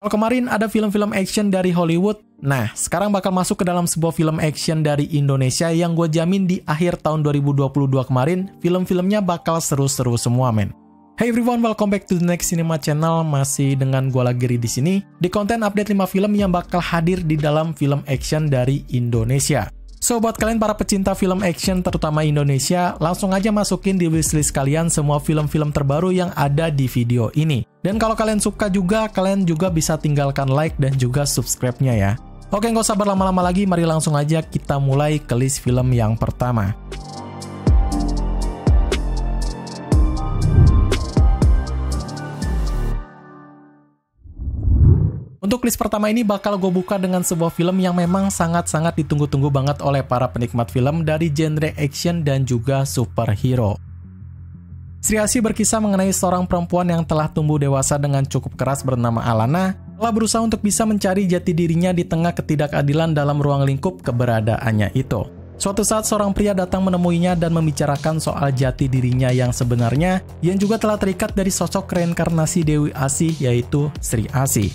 Kalau kemarin ada film-film action dari Hollywood, nah sekarang bakal masuk ke dalam sebuah film action dari Indonesia yang gue jamin di akhir tahun 2022 kemarin, film-filmnya bakal seru-seru semua men. Hey everyone, welcome back to the Next Cinema Channel. Masih dengan gue lagi di sini di konten update 5 film yang bakal hadir di dalam film action dari Indonesia. So, buat kalian para pecinta film action terutama Indonesia, langsung aja masukin di wishlist kalian semua film-film terbaru yang ada di video ini. Dan kalau kalian suka juga, kalian juga bisa tinggalkan like dan juga subscribe-nya ya. Oke, nggak usah berlama-lama lagi, mari langsung aja kita mulai ke list film yang pertama. Untuk list pertama ini bakal gue buka dengan sebuah film yang memang sangat-sangat ditunggu-tunggu banget oleh para penikmat film dari genre action dan juga superhero. Sri Asih berkisah mengenai seorang perempuan yang telah tumbuh dewasa dengan cukup keras bernama Alana, telah berusaha untuk bisa mencari jati dirinya di tengah ketidakadilan dalam ruang lingkup keberadaannya itu. Suatu saat seorang pria datang menemuinya dan membicarakan soal jati dirinya yang sebenarnya, yang juga telah terikat dari sosok reinkarnasi Dewi Asih yaitu Sri Asih.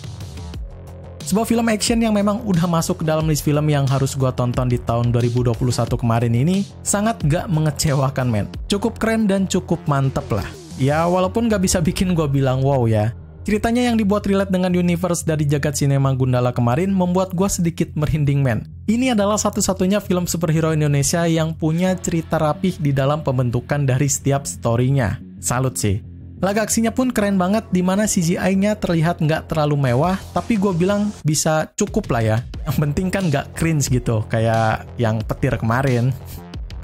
Sebuah film action yang memang udah masuk ke dalam list film yang harus gua tonton di tahun 2021 kemarin ini sangat gak mengecewakan men. Cukup keren dan cukup mantep lah. Ya walaupun gak bisa bikin gua bilang wow ya. Ceritanya yang dibuat relate dengan universe dari jagat sinema Gundala kemarin membuat gua sedikit merinding men. Ini adalah satu-satunya film superhero Indonesia yang punya cerita rapih di dalam pembentukan dari setiap story-nya. Salut sih. Laga aksinya pun keren banget, dimana CGI-nya terlihat nggak terlalu mewah, tapi gue bilang bisa cukup lah ya. Yang penting kan nggak cringe gitu, kayak yang petir kemarin.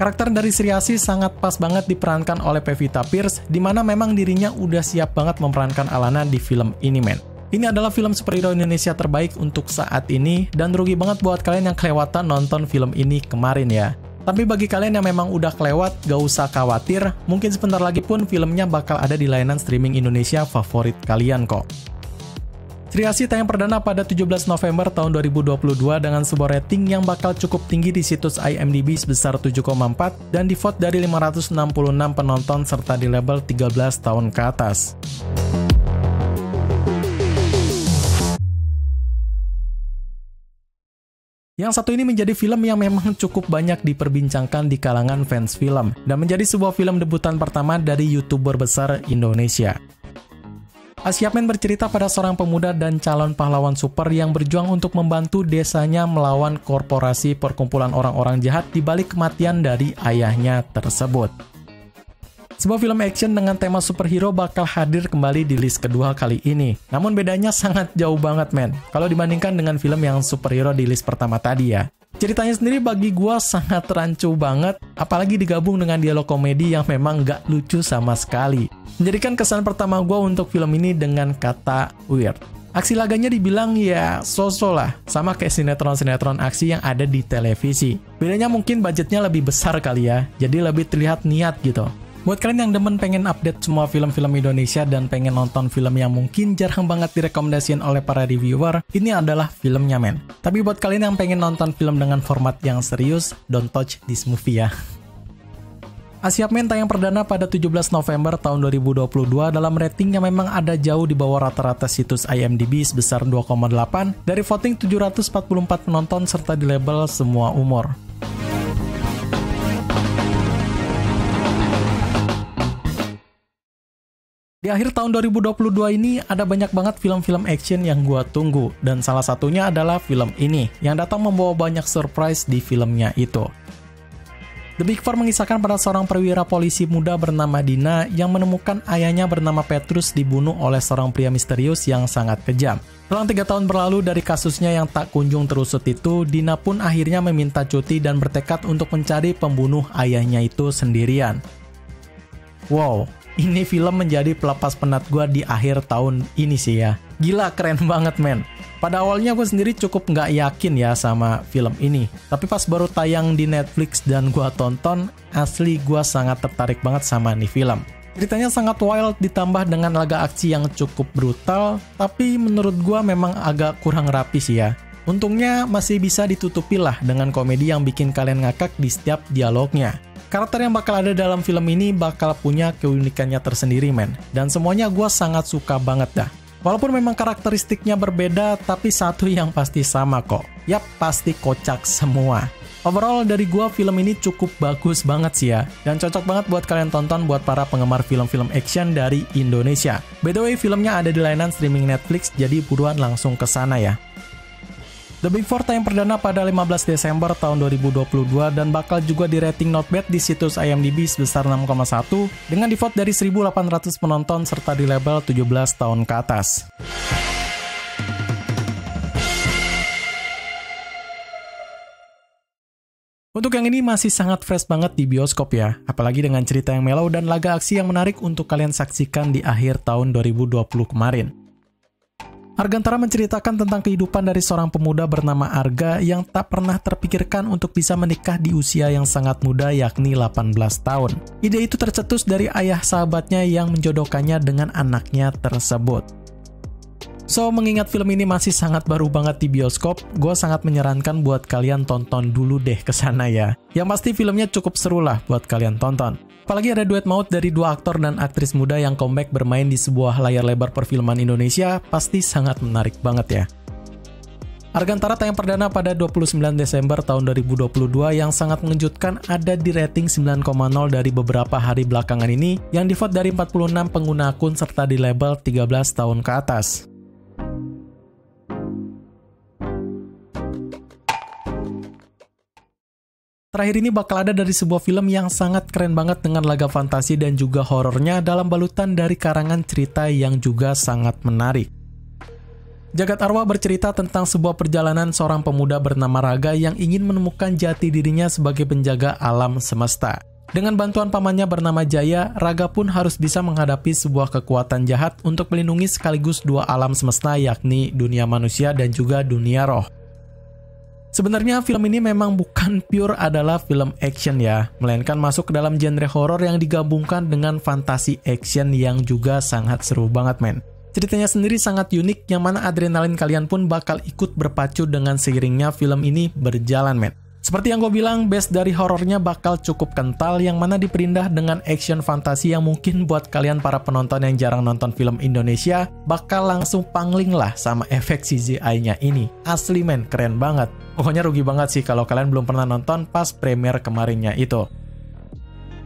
Karakter dari Sri Asih sangat pas banget diperankan oleh Pevita Pierce, dimana memang dirinya udah siap banget memerankan Alana di film ini men. Ini adalah film superhero Indonesia terbaik untuk saat ini, dan rugi banget buat kalian yang kelewatan nonton film ini kemarin ya. Tapi bagi kalian yang memang udah kelewat, gak usah khawatir, mungkin sebentar lagi pun filmnya bakal ada di layanan streaming Indonesia favorit kalian kok. Sri Asih tayang perdana pada 17 November tahun 2022 dengan sebuah rating yang bakal cukup tinggi di situs IMDb sebesar 7,4 dan di-vote dari 566 penonton serta di label 13 tahun ke atas. Yang satu ini menjadi film yang memang cukup banyak diperbincangkan di kalangan fans film, dan menjadi sebuah film debutan pertama dari YouTuber besar Indonesia. Asyapmen bercerita pada seorang pemuda dan calon pahlawan super yang berjuang untuk membantu desanya melawan korporasi perkumpulan orang-orang jahat di balik kematian dari ayahnya tersebut. Sebuah film action dengan tema superhero bakal hadir kembali di list kedua kali ini. Namun bedanya sangat jauh banget men, kalau dibandingkan dengan film yang superhero di list pertama tadi ya. Ceritanya sendiri bagi gua sangat rancu banget, apalagi digabung dengan dialog komedi yang memang gak lucu sama sekali. Menjadikan kesan pertama gua untuk film ini dengan kata weird. Aksi laganya dibilang ya so-so lah, sama kayak sinetron-sinetron aksi yang ada di televisi. Bedanya mungkin budgetnya lebih besar kali ya, jadi lebih terlihat niat gitu. Buat kalian yang demen pengen update semua film-film Indonesia dan pengen nonton film yang mungkin jarang banget direkomendasiin oleh para reviewer, ini adalah filmnya men. Tapi buat kalian yang pengen nonton film dengan format yang serius, don't touch this movie ya. Asyapmen tayang perdana pada 17 November tahun 2022 dalam rating yang memang ada jauh di bawah rata-rata situs IMDb sebesar 2,8 dari voting 744 penonton serta di label semua umur. Di akhir tahun 2022 ini ada banyak banget film-film action yang gua tunggu, dan salah satunya adalah film ini yang datang membawa banyak surprise di filmnya itu. The Big Four mengisahkan pada seorang perwira polisi muda bernama Dina yang menemukan ayahnya bernama Petrus dibunuh oleh seorang pria misterius yang sangat kejam. Selang 3 tahun berlalu dari kasusnya yang tak kunjung terusut itu, Dina pun akhirnya meminta cuti dan bertekad untuk mencari pembunuh ayahnya itu sendirian. Wow, ini film menjadi pelepas penat gue di akhir tahun ini sih ya. Gila, keren banget men. Pada awalnya gue sendiri cukup nggak yakin ya sama film ini. Tapi pas baru tayang di Netflix dan gue tonton, asli gue sangat tertarik banget sama nih film. Ceritanya sangat wild ditambah dengan laga aksi yang cukup brutal, tapi menurut gue memang agak kurang rapi sih ya. Untungnya masih bisa ditutupi lah dengan komedi yang bikin kalian ngakak di setiap dialognya. Karakter yang bakal ada dalam film ini bakal punya keunikannya tersendiri men, dan semuanya gue sangat suka banget dah. Walaupun memang karakteristiknya berbeda, tapi satu yang pasti sama kok. Yap, pasti kocak semua. Overall dari gua film ini cukup bagus banget sih ya, dan cocok banget buat kalian tonton buat para penggemar film-film action dari Indonesia. By the way, filmnya ada di layanan streaming Netflix, jadi buruan langsung ke sana ya. The Big Four tayang perdana pada 15 Desember tahun 2022 dan bakal juga di rating not bad di situs IMDb sebesar 6,1 dengan di-vote dari 1.800 penonton serta di label 17 tahun ke atas. Untuk yang ini masih sangat fresh banget di bioskop ya, apalagi dengan cerita yang mellow dan laga aksi yang menarik untuk kalian saksikan di akhir tahun 2020 kemarin. Argantara menceritakan tentang kehidupan dari seorang pemuda bernama Arga yang tak pernah terpikirkan untuk bisa menikah di usia yang sangat muda yakni 18 tahun. Ide itu tercetus dari ayah sahabatnya yang menjodohkannya dengan anaknya tersebut. So, mengingat film ini masih sangat baru banget di bioskop, gue sangat menyarankan buat kalian tonton dulu deh ke sana ya. Yang pasti filmnya cukup seru lah buat kalian tonton. Apalagi ada duet maut dari dua aktor dan aktris muda yang comeback bermain di sebuah layar lebar perfilman Indonesia, pasti sangat menarik banget ya. Argantara tayang perdana pada 29 Desember tahun 2022 yang sangat mengejutkan ada di rating 9,0 dari beberapa hari belakangan ini yang di-vote dari 46 pengguna akun serta di label 13 tahun ke atas. Terakhir ini bakal ada dari sebuah film yang sangat keren banget dengan laga fantasi dan juga horornya dalam balutan dari karangan cerita yang juga sangat menarik. Jagat Arwah bercerita tentang sebuah perjalanan seorang pemuda bernama Raga yang ingin menemukan jati dirinya sebagai penjaga alam semesta. Dengan bantuan pamannya bernama Jaya, Raga pun harus bisa menghadapi sebuah kekuatan jahat untuk melindungi sekaligus dua alam semesta yakni dunia manusia dan juga dunia roh. Sebenarnya film ini memang bukan pure adalah film action ya, melainkan masuk ke dalam genre horor yang digabungkan dengan fantasi action yang juga sangat seru banget men. Ceritanya sendiri sangat unik yang mana adrenalin kalian pun bakal ikut berpacu dengan seiringnya film ini berjalan men. Seperti yang gue bilang, base dari horornya bakal cukup kental yang mana diperindah dengan action fantasi yang mungkin buat kalian para penonton yang jarang nonton film Indonesia bakal langsung pangling lah sama efek CGI-nya ini. Asli men, keren banget. Pokoknya rugi banget sih kalau kalian belum pernah nonton pas premier kemarinnya itu.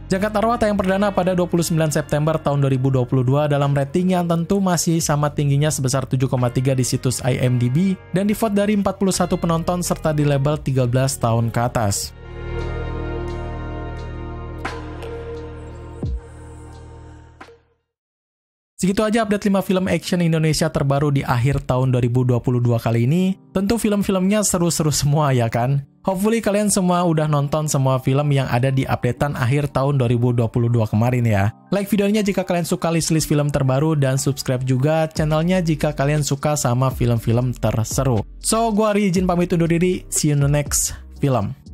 Jagat Arwah tayang perdana pada 29 September tahun 2022 dalam rating yang tentu masih sama tingginya sebesar 7,3 di situs IMDb dan di-vote dari 41 penonton serta di label 13 tahun ke atas. Segitu aja update 5 film action Indonesia terbaru di akhir tahun 2022 kali ini. Tentu film-filmnya seru-seru semua ya kan? Hopefully kalian semua udah nonton semua film yang ada di updatean akhir tahun 2022 kemarin ya. Like videonya jika kalian suka list-list film terbaru dan subscribe juga channelnya jika kalian suka sama film-film terseru. So, gua Ari izin pamit undur diri. See you in the next film.